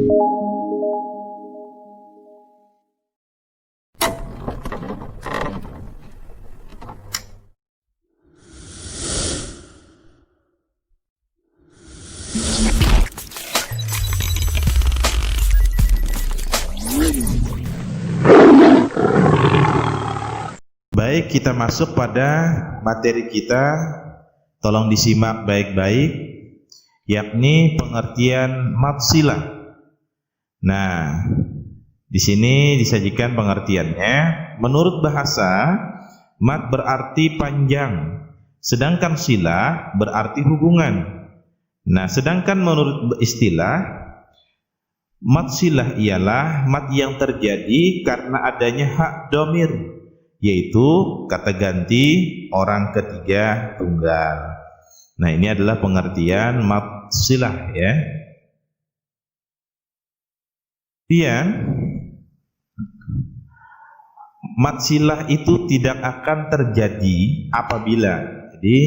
Baik, kita masuk pada materi kita. Tolong disimak baik-baik, yakni pengertian mad silah. Nah, di sini disajikan pengertiannya. Menurut bahasa, mad berarti panjang, sedangkan silah berarti hubungan. Nah, sedangkan menurut istilah, mad silah ialah mad yang terjadi karena adanya hak dhamir, yaitu kata ganti orang ketiga tunggal. Nah, ini adalah pengertian mad silah ya. Kemudian mad silah itu tidak akan terjadi apabila, jadi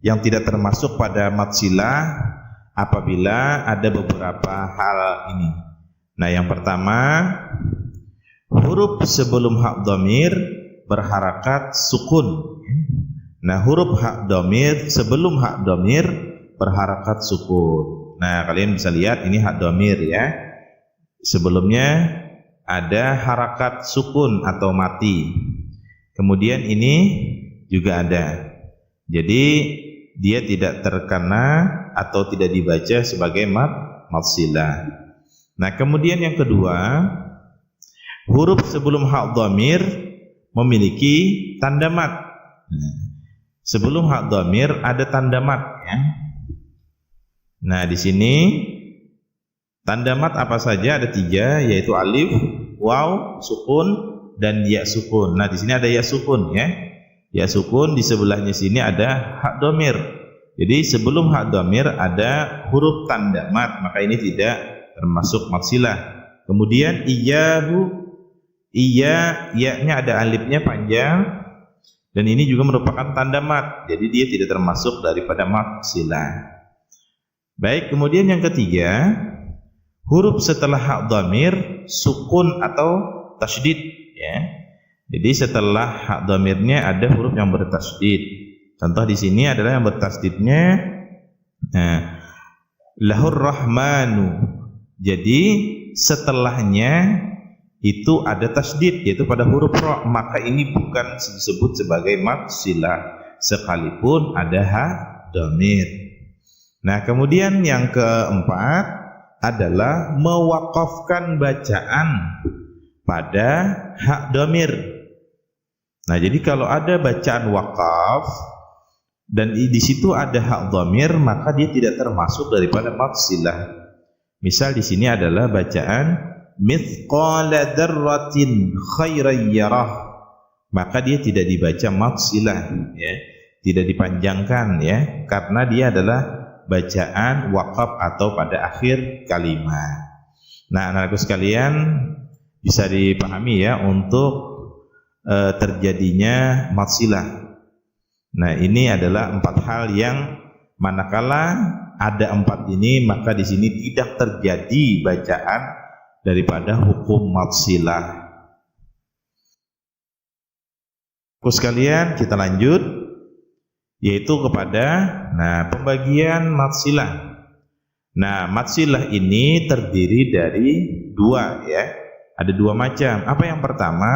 yang tidak termasuk pada mad silah apabila ada beberapa hal ini. Nah, yang pertama, huruf sebelum hak dhamir berharakat sukun. Nah, huruf hak dhamir sebelum hak dhamir berharakat sukun. Nah, kalian bisa lihat ini hak dhamir ya. Sebelumnya ada harakat sukun atau mati. Kemudian ini juga ada. Jadi dia tidak terkena atau tidak dibaca sebagai mad silah. Nah, kemudian yang kedua, huruf sebelum hak dhamir memiliki tanda mad. Sebelum hak dhamir ada tanda mad ya. Nah, di sini tanda mad apa saja? Ada 3, yaitu alif, waw, sukun, dan ya sukun. Nah, di sini ada ya sukun ya. Ya sukun, di sebelahnya sini ada hak dhamir. Jadi sebelum hak dhamir ada huruf tanda mad, maka ini tidak termasuk mad silah. Kemudian iyahu, iya, ya-nya ada alifnya panjang, dan ini juga merupakan tanda mad, jadi dia tidak termasuk daripada mad silah. Baik, kemudian yang ketiga, huruf setelah hak dhamir sukun atau tasydid ya. Jadi setelah hak dhamirnya ada huruf yang bertasydid. Contoh di sini adalah yang bertasydidnya lahur rahmanu. Jadi setelahnya itu ada tasydid, yaitu pada huruf ra, maka ini bukan disebut sebagai mad silah sekalipun ada hak dhamir. Nah, kemudian yang keempat adalah mewakafkan bacaan pada hak dhamir. Nah, jadi kalau ada bacaan wakaf dan di situ ada hak dhamir, maka dia tidak termasuk daripada mad silah. Misal di sini adalah bacaan mithqala dzarratin khairan yarah, maka dia tidak dibaca mad silah ya, tidak dipanjangkan ya, karena dia adalah bacaan wakaf atau pada akhir kalimat. Nah, anak-anakku sekalian, bisa dipahami ya untuk terjadinya mad silah. Nah, ini adalah 4 hal yang manakala ada 4 ini, maka di sini tidak terjadi bacaan daripada hukum mad silah. Sekalian, kita lanjut, yaitu kepada pembagian mad silah. Nah, mad silah ini terdiri dari 2 ya. Ada 2 macam. Apa yang pertama?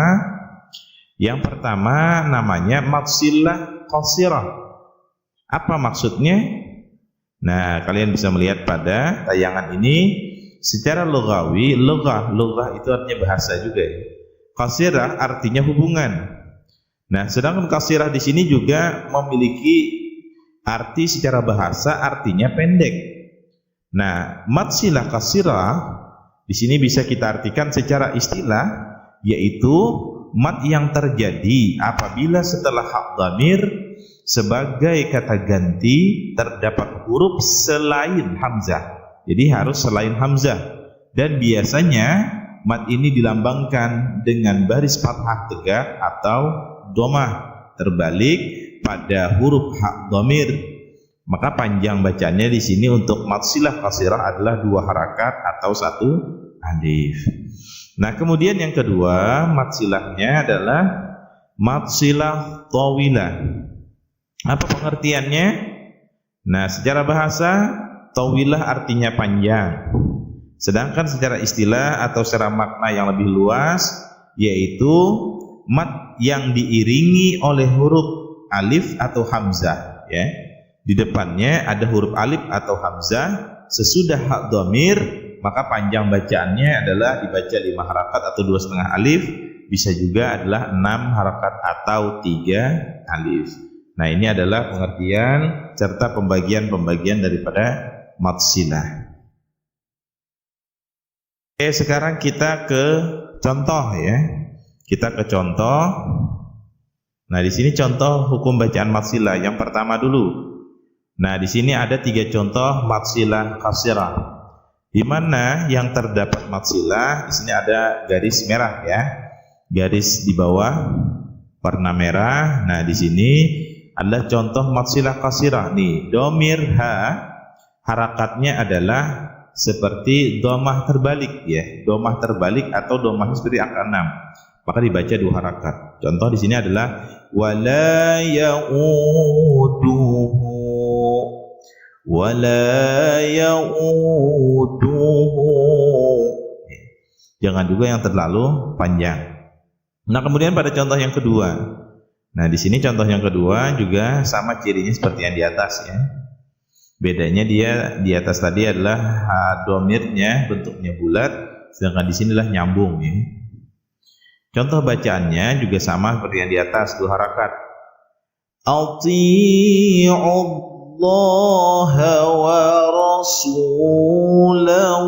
Yang pertama namanya mad silah qasirah. Apa maksudnya? Nah, kalian bisa melihat pada tayangan ini. Secara lughawi, lughah itu artinya bahasa juga ya. Qasirah artinya hubungan. Nah, sedangkan qasirah di sini juga memiliki arti secara bahasa, artinya pendek. Nah, mad silah qasirah di sini bisa kita artikan secara istilah, yaitu mad yang terjadi apabila setelah hak dhamir sebagai kata ganti terdapat huruf selain hamzah. Jadi harus selain hamzah, dan biasanya mad ini dilambangkan dengan baris fathah tegak atau dhammah terbalik pada huruf hak dhamir. Maka panjang bacaannya di sini untuk matsilah qasirah adalah 2 harakat atau 1 alif. Nah, kemudian yang kedua, matsilahnya adalah matsilah tawilah. Apa pengertiannya? Nah, secara bahasa tawilah artinya panjang. Sedangkan secara istilah atau secara makna yang lebih luas yaitu mat yang diiringi oleh huruf alif atau hamzah, ya. Di depannya ada huruf alif atau hamzah, sesudah hak dhamir maka panjang bacaannya adalah dibaca 5 harakat atau 2,5 alif, bisa juga adalah 6 harakat atau 3 alif. Nah, ini adalah pengertian serta pembagian-pembagian daripada matsilah. Oke, sekarang kita ke contoh, ya. Kita ke contoh. Nah, di sini contoh hukum bacaan matsilah. Yang pertama dulu. Nah, di sini ada 3 contoh matsilah qasirah. Di mana yang terdapat matsilah, di sini ada garis merah, ya. Garis di bawah warna merah. Nah, di sini adalah contoh matsilah qasirah nih. Dhamir ha harakatnya adalah seperti domah terbalik, ya. Domah terbalik atau domah seperti angka 6. Maka dibaca 2 harakat. Contoh di sini adalah wala ya'uduhu wala ya'uduhu. Jangan juga yang terlalu panjang. Nah, kemudian pada contoh yang kedua. Nah, di sini contoh yang kedua juga sama cirinya seperti yang di atas, ya. Bedanya dia di atas tadi adalah dhamirnya bentuknya bulat, sedangkan di sinilah nyambung, ya. Contoh bacaannya juga sama seperti yang di atas, 2 harakat. Ati'ullaha wa rasulahu.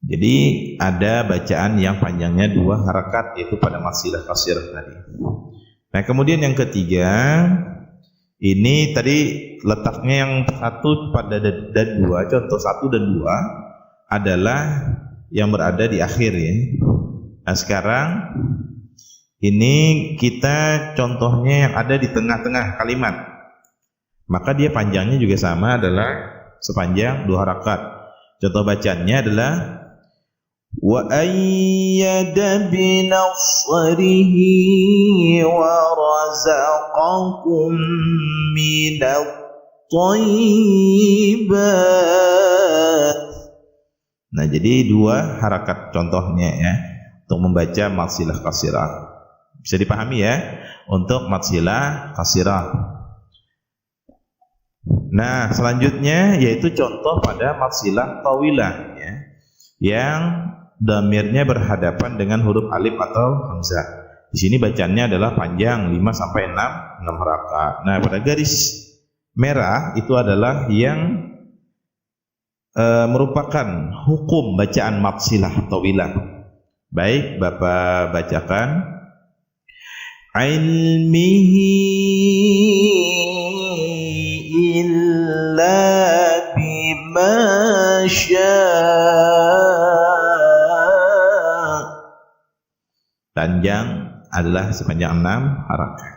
Jadi ada bacaan yang panjangnya 2 harakat, yaitu pada matsilah qasirah tadi. Nah, kemudian yang ketiga, ini tadi letaknya yang 1 pada dan 2, contoh 1 dan 2 adalah yang berada di akhir, ya. Nah, sekarang ini kita contohnya yang ada di tengah-tengah kalimat. Maka dia panjangnya juga sama, adalah sepanjang 2 harakat. Contoh bacaannya adalah wa ayyada binasrihi wa razaqakum minat thayyibat. Nah, jadi 2 harakat contohnya, ya, untuk membaca matsilah qasirah. Bisa dipahami, ya, untuk matsilah qasirah. Nah, selanjutnya yaitu contoh pada matsilah tawilah, ya, yang dhamirnya berhadapan dengan huruf alif atau hamzah. Di sini bacaannya adalah panjang 5 sampai 6 harakat. Nah, pada garis merah itu adalah yang merupakan hukum bacaan matsilah tawilah. Baik, Bapak bacakan. Ilmihi illa bima syaa. Panjang adalah sepanjang 6 harakat.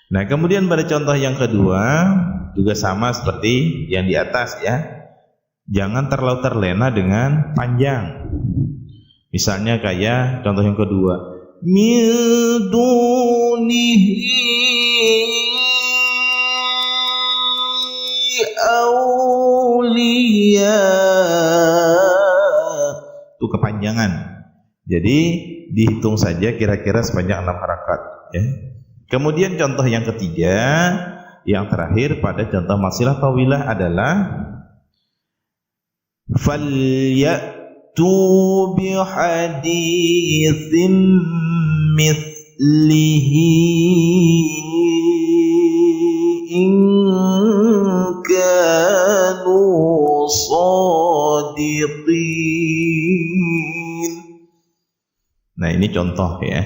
Nah, kemudian pada contoh yang kedua juga sama seperti yang di atas, ya. Jangan terlalu terlena dengan panjang. Misalnya kayak contoh yang kedua, min dunihi awliya. Itu kepanjangan. Jadi dihitung saja kira-kira sepanjang 6 harakat, ya. Kemudian contoh yang ketiga, yang terakhir pada contoh matsilah tawilah adalah falyatu bihaditsin mithlihi in kanu shadiqin. Nah, ini contoh, ya,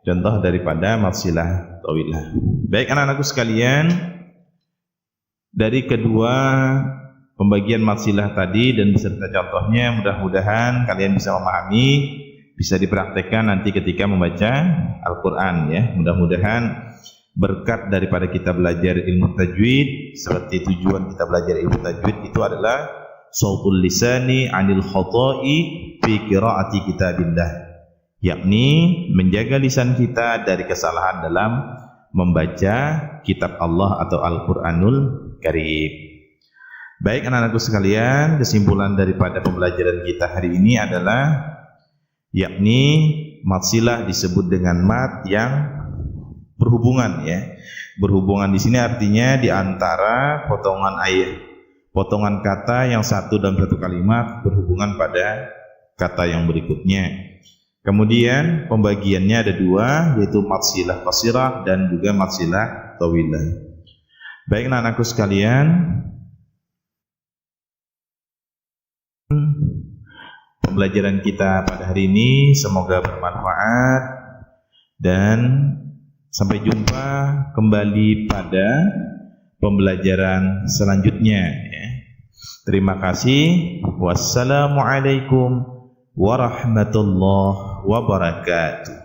contoh daripada matsilah tawilah. Baik anak-anakku sekalian, dari kedua pembagian matsilah tadi dan beserta contohnya, mudah-mudahan kalian bisa memahami, bisa dipraktekkan nanti ketika membaca Al-Quran, ya. Mudah-mudahan berkat daripada kita belajar ilmu tajwid, seperti tujuan kita belajar ilmu tajwid itu adalah sautul lisani 'anil khata'i fi qiraati kitabillah, yakni menjaga lisan kita dari kesalahan dalam membaca kitab Allah atau Al-Qur'anul Karim. Baik anak-anakku sekalian, kesimpulan daripada pembelajaran kita hari ini adalah yakni mat silah disebut dengan mat yang berhubungan ya. Berhubungan di sini artinya di antara potongan kata yang satu dalam satu kalimat berhubungan pada kata yang berikutnya. Kemudian pembagiannya ada dua, yaitu mat silah qasirah dan juga mat silah tawilah. Baik anak-anakku sekalian, pembelajaran kita pada hari ini semoga bermanfaat dan sampai jumpa kembali pada pembelajaran selanjutnya ya. Terima kasih. Wassalamualaikum warahmatullahi wabarakatuh.